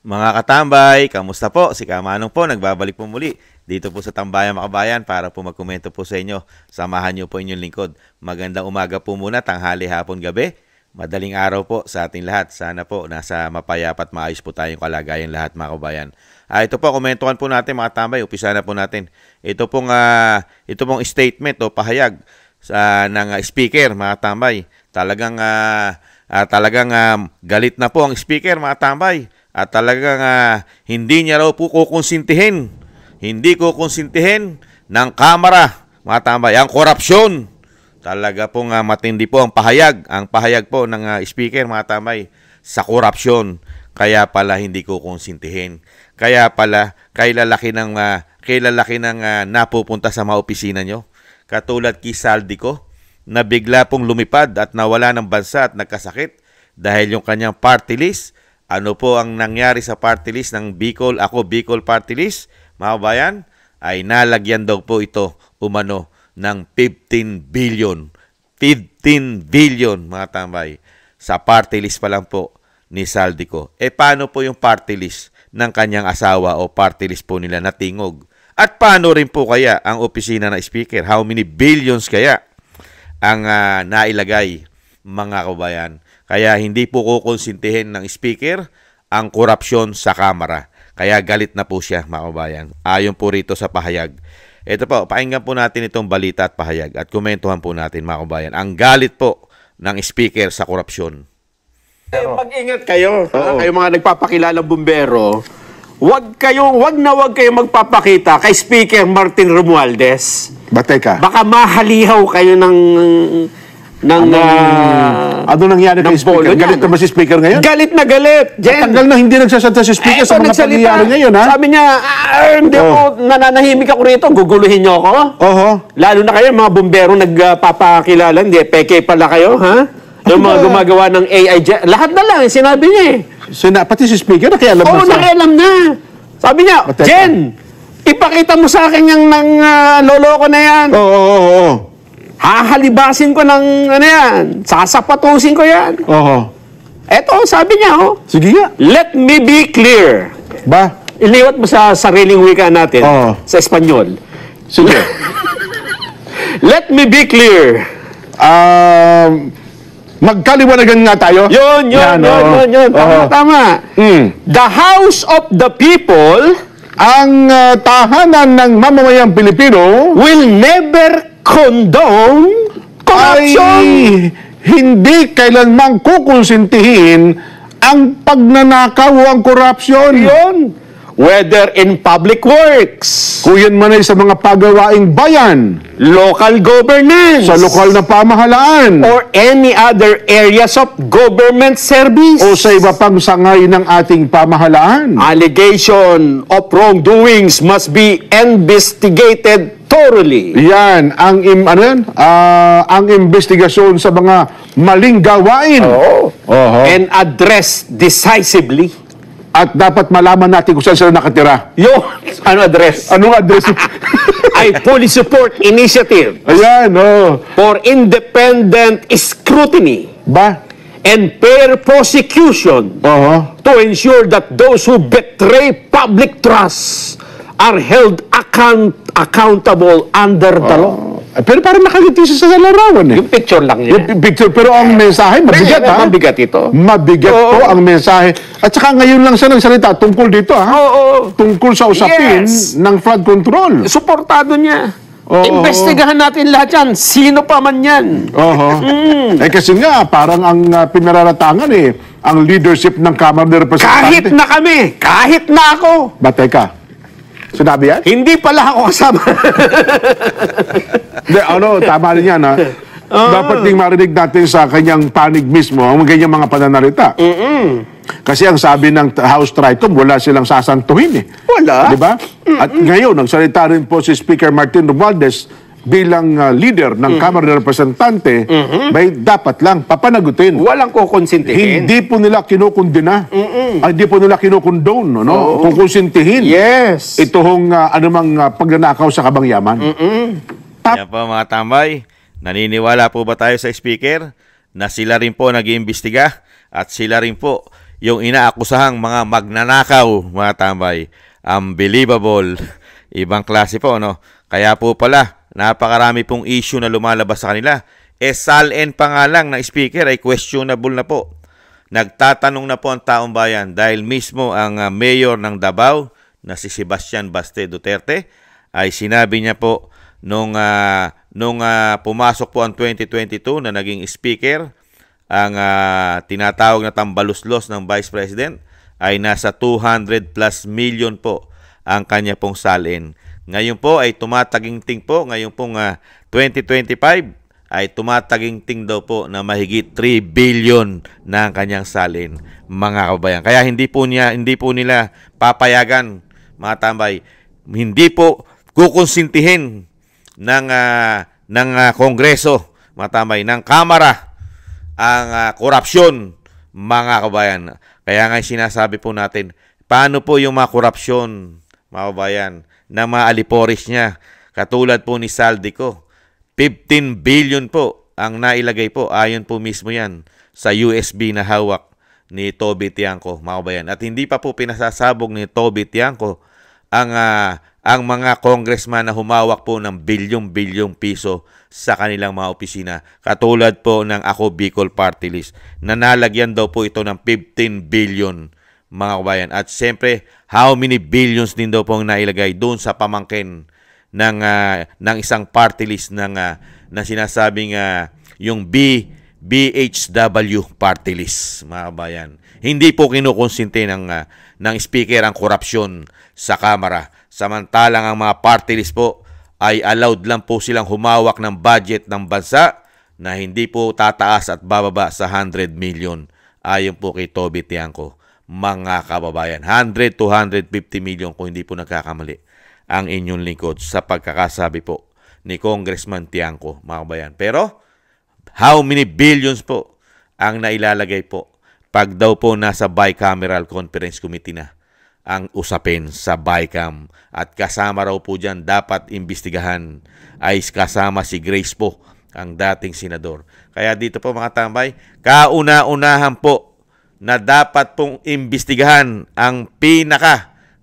Mga katambay, kamusta po? Si Kamanong po, nagbabalik po muli dito po sa Tambayan Makabayan para po magkomento po sa inyo. Samahan niyo po inyong lingkod. Magandang umaga po muna, tanghali, hapon, gabi. Madaling araw po sa ating lahat. Sana po nasa mapayapa at maayos po tayong kalagayan lahat mga kabayan. Ito po, komentuhan po natin mga tambay. Umpisa na po natin. Ito pong statement o pahayag ng speaker mga tambay. Talagang galit na po ang speaker mga tambay. At talagang hindi niya raw po kukonsintihin. Hindi kukonsintihin ng Kamara, mga tambay, ang korupsyon. Talaga pong matindi po ang pahayag. Ang pahayag po ng speaker, mga tambay, sa korupsyon. Kaya pala hindi kukonsintihin. Kaya pala kailalaki ng napupunta sa mga opisina nyo. Katulad kay Saldico, na bigla pong lumipad at nawala ng bansa at nagkasakit dahil yung kanyang party list. Ano po ang nangyari sa party list ng Bicol Party List, mga bayan? Ay nalagyan daw po ito umano ng 15 billion. 15 billion, mga tambay. Sa party list pa lang po ni Saldico. Paano po yung party list ng kanyang asawa o party list po nila na Tingog? At paano rin po kaya ang opisina ng speaker? How many billions kaya ang nailagay, mga kabayan? Kaya hindi po kukonsintihin ng speaker ang korupsyon sa Kamara. Kaya galit na po siya, mga kabayan. Ayon po rito sa pahayag. Ito po, pakinggan po natin itong balita at pahayag at komentuhan po natin, mga kabayan, ang galit po ng speaker sa korupsyon. Mag-ingat kayo. Kayo mga nagpapakilalang bumbero. Wag kayong magpapakita kay Speaker Martin Romualdez. Teka. Baka mahalihaw kayo ng ano nangyari kay Speaker? Galit na ba si Speaker ngayon? Galit na galit, Jen. Matagal na hindi nagsasalita si Speaker sa mga pangyayari ngayon, ha? Sabi niya, hindi ako, nananahimik ako rito, guguluhin niyo ako. Lalo na kayo, mga bumbero nagpapakilala, hindi, peke pala kayo, ha? Yung mga gumagawa ng AI, lahat na lang, sinabi niya eh. Pati si Speaker, nakialam na siya. Nakialam na. Sabi niya, Jen, ipakita mo sa akin yung loloko na yan. Oo. Hahalibasin ko ng yan. Sasapatusin ko yan. Eto, sabi niya, Sige nga. let me be clear. Iliwat mo sa sariling wika natin, sa Espanyol. Sige. Let me be clear. Magkaliwanagan nga tayo. Yun. Tama. The House of the People, ang tahanan ng mamamayang Pilipino, will never condone corruption. Ay hindi kailanmang kukonsintihin ang pagnanakaw o ang korupsyon. Yun. Whether in public works, kung yan man ay sa mga pagawaing bayan, local governance, sa lokal na pamahalaan, or any other areas of government service, o sa iba pang sangay ng ating pamahalaan. Allegation of wrongdoings must be investigated thoroughly. Yan ang investigasyon sa mga maling gawain. And address decisively. At dapat malaman natin kung saan sila nakatira. Ano address? Anong address? I fully support initiative. Ayan, for independent scrutiny. And fair prosecution. To ensure that those who betray public trust are held accountable under the law. Pero parang nakangiti siya sa larawan eh. Yung picture lang niya. Yung picture, pero ang mensahe, mabigat ha? Mabigat ito. Mabigat po ang mensahe. At saka ngayon lang siya nagsalita tungkol dito ha? Tungkol sa usapin ng flood control. Suportado niya. Investigahan natin lahat yan. Sino pa man yan. Kasi nga, parang ang pinararatangan ang leadership ng Kamara ng Representante. Kahit na kami, kahit na ako. Teka. Sinabi yan? Hindi pala ako kasama. Tama rin yan ha. Dapat ding marinig natin sa kanyang panig mismo ang ganyang mga pananalita. Kasi ang sabi ng House Tritom, wala silang sasantuhin eh. Wala. Diba? At ngayon, nagsalita rin po si Speaker Martin Romualdez bilang leader ng Kamara ng Representante, may dapat lang papanagutin. Walang kukonsintihin. Hindi po nila kinukundina. Hindi po nila kinukondone, kukonsintihin. Yes. Itong anumang pagnanakaw sa kabangyaman. Yan po mga tambay. Naniniwala po ba tayo sa speaker na sila rin po nag-iimbestiga at sila rin po yung inaakusahang mga magnanakaw, mga tambay. Unbelievable. Ibang klase po, no? Kaya po pala, napakarami pong issue na lumalabas sa kanila. SALN pa nga lang na speaker ay questionable na po. Nagtatanong na po ang taong bayan dahil mismo ang mayor ng Davao na si Sebastian Baste Duterte ay sinabi niya po nung pumasok po ang 2022 na naging speaker, ang tinatawag na tambaluslos ng Vice President ay nasa 200 plus million po ang kanya pong salin. Ngayon po ay tumataginting po, ngayon pong 2025 ay tumataginting daw po na mahigit 3 billion na ang kanyang salin, mga kabayan. Kaya hindi po nila papayagan, mga tambay, hindi po kukonsintihin ng Kongreso, mga tambay, ng Kamara ang korupsyon, mga kabayan. Kaya nga sinasabi po natin, paano po yung mga korupsyon, mga kabayan, na mga aliporis niya, katulad po ni Saldico, 15 billion po ang nailagay po, ayon po mismo yan sa USB na hawak ni Toby Tiangco, mga kabayan. At hindi pa po pinasasabog ni Toby Tiangco ang mga congressman na humawak po ng bilyong-bilyong piso sa kanilang mga opisina. Katulad po ng Ako Bicol Party List. Nanalagyan daw po ito ng 15 billion, mga kabayan. At siyempre, how many billions din daw po ang nailagay doon sa pamangkin ng isang party list na sinasabing yung BHW party list, mga kabayan. Hindi po kinukonsinti ng speaker ang korupsyon sa Kamara. Samantalang ang mga party list po ay allowed lang po silang humawak ng budget ng bansa na hindi po tataas at bababa sa 100 million ayon po kay Toby Tiangco, mga kababayan. 100 to 150 million kung hindi po nagkakamali ang inyong lingkod sa pagkakasabi po ni Congressman Tiangco, mga kababayan. Pero how many billions po ang nailalagay po pag daw po nasa bicameral conference committee na ang usapin sa BICAM, at kasama raw po dyan dapat imbestigahan ay kasama si Grace po, ang dating senador. Kaya dito po, mga tambay, kauna-unahan po na dapat pong imbestigahan ang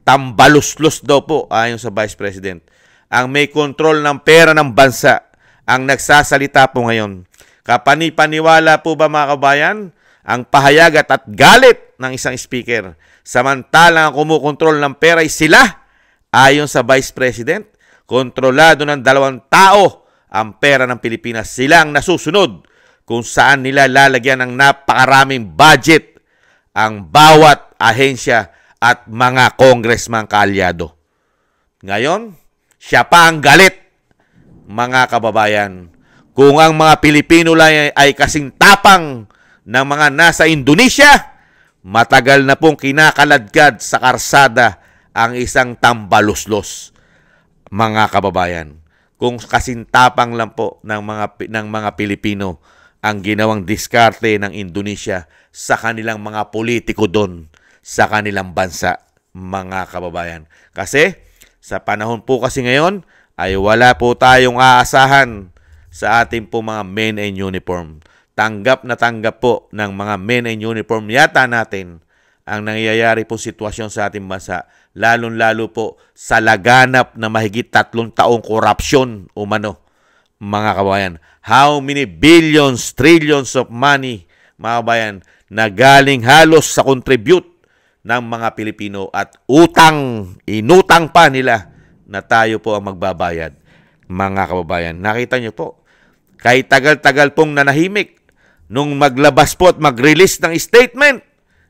tambaluslos daw po ayon sa Vice President, ang may kontrol ng pera ng bansa, ang nagsasalita po ngayon. Kapani-paniwala po ba, mga kabayan, ang pahayag at galit ng isang speaker, samantalang ang kumukontrol ng pera ay sila, ayon sa Vice President, kontrolado ng 2 tao ang pera ng Pilipinas. Sila ang nasusunod kung saan nila lalagyan ng napakaraming budget ang bawat ahensya at mga congressman kaalyado. Ngayon, siya pa ang galit, mga kababayan. Kung ang mga Pilipino lang ay kasing tapang ng mga nasa Indonesia, matagal na pong kinakaladkad sa karsada ang isang tambaluslos, mga kababayan. Kung kasintapang lang po ng mga Pilipino ang ginawang diskarte ng Indonesia sa kanilang mga politiko doon sa kanilang bansa, mga kababayan. Kasi sa panahon po kasi ngayon ay wala po tayong aasahan sa ating po mga men in uniform. Tanggap na tanggap po ng mga men in uniform yata natin ang nangyayari po sitwasyon sa ating bansa, lalong-lalo po sa laganap na mahigit 3 taong korupsyon umano, mga kabayan. How many billions, trillions of money, mga kabayan, na galing halos sa contribute ng mga Pilipino at inutang pa nila na tayo po ang magbabayad, mga kababayan. Nakita niyo po, kahit tagal-tagal pong nanahimik, nung maglabas po at mag-release ng statement,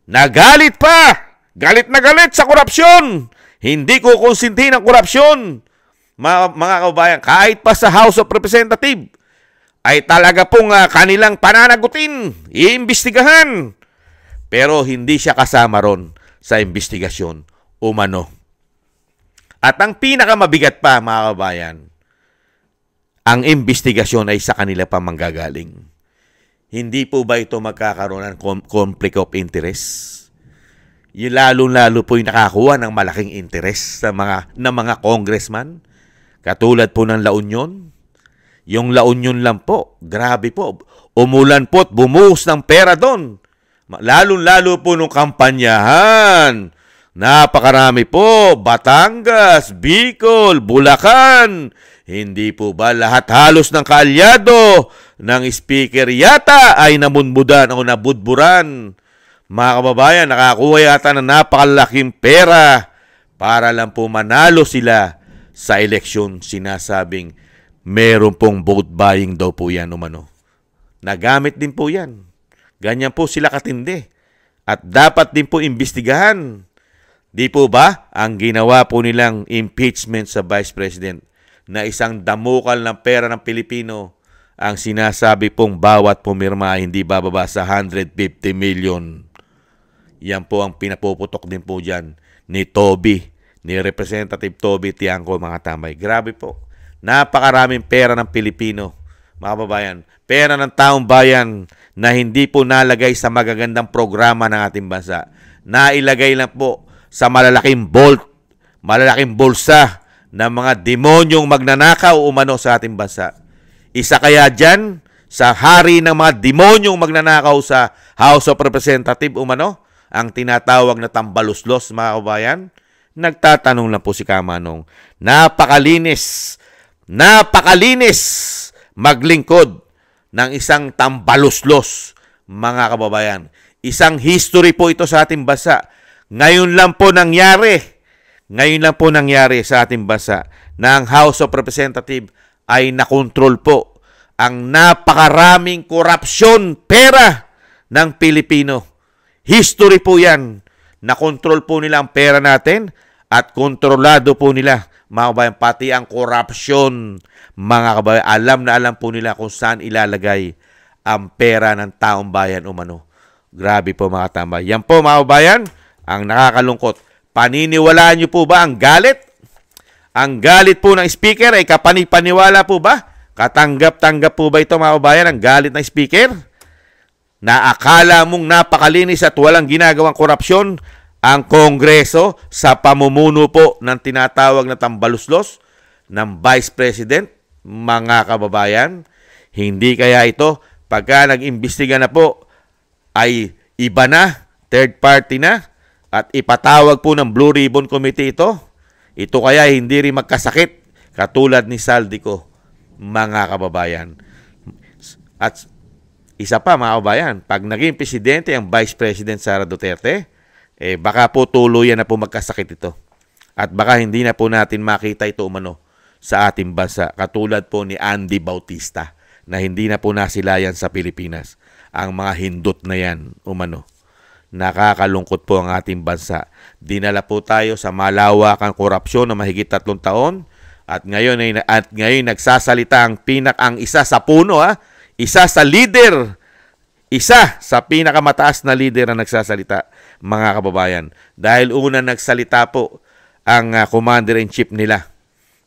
nagalit pa! Galit na galit sa korupsyon! Hindi ko konsinti ng korupsyon! Mga kababayan, kahit pa sa House of Representatives, ay talaga pong kanilang pananagutin, iimbestigahan. Pero hindi siya kasama ron sa investigasyon umano. At ang pinakamabigat pa, mga kababayan, ang investigasyon ay sa kanila pa manggagaling. Hindi po ba ito magkakaroon ng conflict of interest? Yung lalo-lalo po yung nakakuha ng malaking interest ng mga congressman, katulad po ng La Union. Yung La Union lang po, grabe po, umulan po at bumuhos ng pera doon, Lalo-lalo po nung kampanyahan. Napakarami po, Batangas, Bicol, Bulacan. Hindi po ba lahat halos ng kaalyado ng speaker yata ay namunmudan o nabudburan? Mga kababayan, nakakuha yata ng napakalaking pera para lang po manalo sila sa eleksyon. Sinasabing meron pong vote buying daw po yan umano. Nagamit din po yan. Ganyan po sila katindi. At dapat din po imbestigahan. Di po ba ang ginawa po nilang impeachment sa Vice President na isang damukal ng pera ng Pilipino ang sinasabi pong bawat pumirma hindi bababa sa 150 million. Yan po ang pinapuputok din po dyan ni Toby, ni Representative Toby Tiangco, mga tamay. Grabe po. Napakaraming pera ng Pilipino, mga babayan. Pera ng taong bayan na hindi po nalagay sa magagandang programa ng ating bansa. Nailagay lang po sa malalaking bulsa ng mga demonyong magnanakaw umano sa ating bansa. Isa kaya dyan sa hari ng mga demonyong magnanakaw sa House of Representatives umano, ang tinatawag na tambaluslos, mga kabayan? Nagtatanong lang po si Kamanong. Napakalinis maglingkod ng isang tambaluslos, mga kababayan. Isang history po ito sa ating bansa. Ngayon lang po nangyari sa ating bansa na ang House of Representatives ay nakontrol po ang napakaraming korupsyon, pera ng Pilipino. History po yan. Nakontrol po nila ang pera natin at kontrolado po nila, mga kabayan, pati ang korupsyon, mga kabayan. Alam na alam po nila kung saan ilalagay ang pera ng taong bayan umano. Grabe po, mga tambay. Yan po, mga kabayan, ang nakakalungkot. Paniniwalaan niyo po ba ang galit? Ang galit po ng speaker ay kapanipaniwala po ba? Katanggap-tanggap po ba ito, mga kabayan, ang galit ng speaker? Na akala mong napakalinis at walang ginagawang korupsyon ang Kongreso sa pamumuno po ng tinatawag na tambaluslos ng Vice President, mga kababayan? Hindi kaya ito, pagka nag-imbestiga na po, ay iba na, third party na, at ipatawag po ng Blue Ribbon Committee ito? Ito kaya hindi rin magkasakit katulad ni Saldico, mga kababayan. At isa pa, mga kababayan, pag naging presidente ang Vice President Sara Duterte, baka po tuluyan na po magkasakit ito. At baka hindi na po natin makita ito umano sa ating bansa. Katulad po ni Andy Bautista na hindi na po nasilayan sa Pilipinas. Ang mga hindot na yan umano. Nakakalungkot po ang ating bansa. Dinala po tayo sa malawakang korupsyon na mahigit 3 taon. At ngayon nagsasalita ang isa sa puno, isa sa leader, isa sa pinakamataas na leader na nagsasalita, mga kababayan. Dahil una nagsalita po ang commander-in-chief nila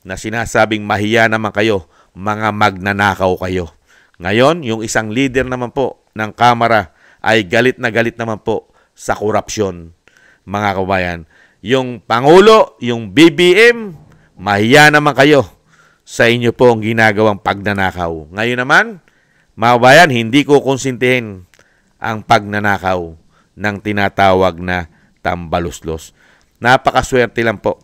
na sinasabing mahiya naman kayo, mga magnanakaw kayo. Ngayon, yung isang leader naman po ng Kamara ay galit naman po sa korupsyon, mga kababayan. Yung Pangulo, yung BBM, mahiya naman kayo sa inyo po ang ginagawang pagnanakaw. Ngayon naman, mga kababayan, hindi ko konsintihin ang pagnanakaw ng tinatawag na tambaluslos. Napakaswerte lang po.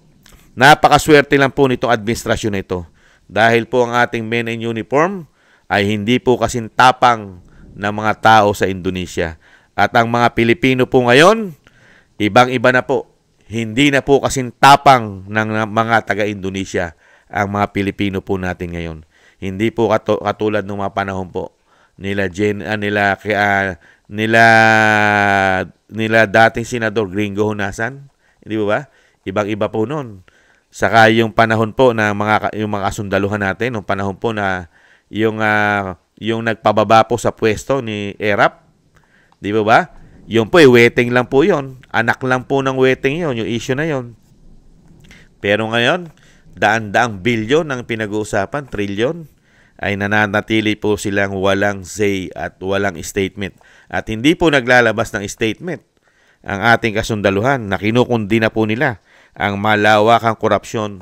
Napakaswerte lang po nitong administrasyon na ito. Dahil po ang ating men in uniform ay hindi po kasing tapang ng mga tao sa Indonesia. At ang mga Pilipino po ngayon, ibang-iba na po. Hindi na po kasing tapang ng mga taga-Indonesia ang mga Pilipino po natin ngayon. Hindi po katulad ng mga panahon po nila dating Senador Gringo Honasan. Hindi ba? Ibang-iba po noon. Saka yung panahon po na yung mga kasundaluhan natin, yung panahon po na yung nagpababa po sa pwesto ni Erap. Di ba? Yung po, waiting lang po yon. Anak lang po ng waiting yon, yung issue na yon. Pero ngayon, daan-daang bilyon ang pinag-uusapan, trilyon, ay nananatili po silang walang say at walang statement. At hindi po naglalabas ng statement ang ating kasundaluhan na kinukundi na po nila ang malawakang korupsyon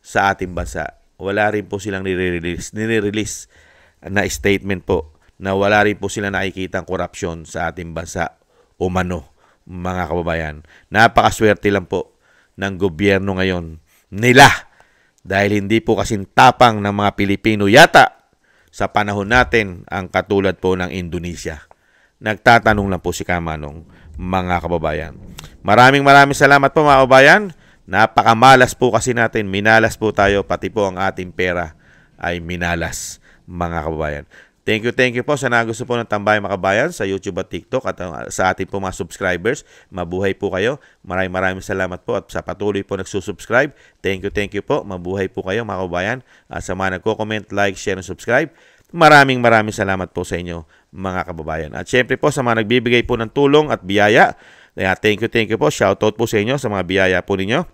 sa ating bansa. Wala rin po silang nire-release na statement po na wala rin po sila nakikitang korupsyon sa ating bansa umano, mga kababayan. Napakaswerte lang po ng gobyerno ngayon nila dahil hindi po kasing tapang ng mga Pilipino yata sa panahon natin ang katulad po ng Indonesia. Nagtatanong lang po si Kamanong, mga kababayan. Maraming salamat po mga kababayan. Napakamalas po kasi natin, minalas po tayo, pati po ang ating pera ay minalas, mga kababayan. Thank you po sa nagusto po ng Tambay mga kabayan sa YouTube at TikTok at sa ating po mga subscribers. Mabuhay po kayo. Maraming salamat po at sa patuloy po nagsusubscribe. Thank you po. Mabuhay po kayo mga kabayan. Sa mga nagko-comment, like, share, and subscribe. Maraming salamat po sa inyo mga kababayan. At syempre po sa mga nagbibigay po ng tulong at biyaya. Thank you po. Shoutout po sa inyo sa mga biyaya po ninyo.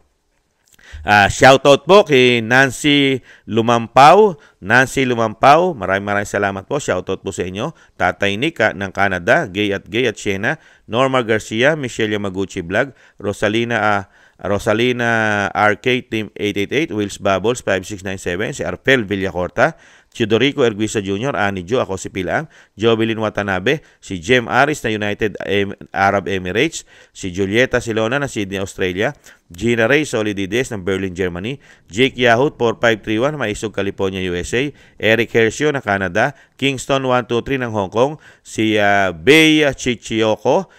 Shoutout po kay Nancy Lumampaw. Maraming salamat po. Shoutout po sa inyo. Tatay Nika ng Canada, Gay at Siena, Norma Garcia, Michelle Yamaguchi Vlog, Rosalina RK Team 888, Wills Bubbles 5697, si Arpel Villacorta, Chidorico Erguisa Jr., Ani Jo, ako si Pilang, Jovelyn Watanabe, si Jem Aris na United Arab Emirates, si Julieta Silona na Sydney, Australia, Gina Ray Solidides ng Berlin, Germany, Jake Yahut 4531 Maisog, California, USA, Eric Hercio na Canada, Kingston 123 ng Hong Kong, si Bay Chichiyoko,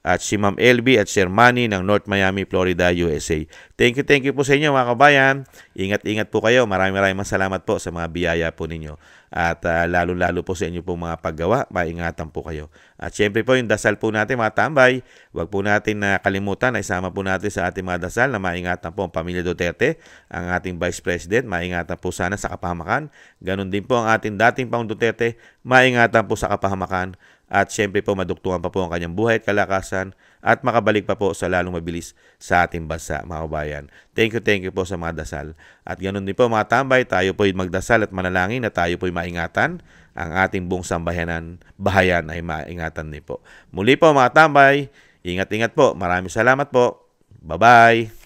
at si Ma'am LB at Sir Manny ng North Miami, Florida, USA. Thank you po sa inyo mga kabayan. Ingat po kayo. Maraming salamat po sa mga biyaya po ninyo. At lalo po sa inyo po mga paggawa, maingatan po kayo. At syempre po yung dasal po natin mga tambay, huwag po natin kalimutan na isama po natin sa ating mga dasal na maingatan po ang pamilya Duterte, ang ating Vice President, maingatan po sana sa kapahamakan. Ganon din po ang ating dating Pangulong Duterte, maingatan po sa kapahamakan. At syempre po maduktungan pa po ang kanyang buhay at kalakasan at makabalik pa po sa lalong mabilis sa ating bansa mga kabayan. Thank you po sa mga dasal. At ganoon din po mga tambay, tayo po ay magdasal at manalangin na tayo po ay maingatan. Ang ating buong bahayan ay maingatan din po. Muli po mga tambay, ingat po. Maraming salamat po. Bye-bye.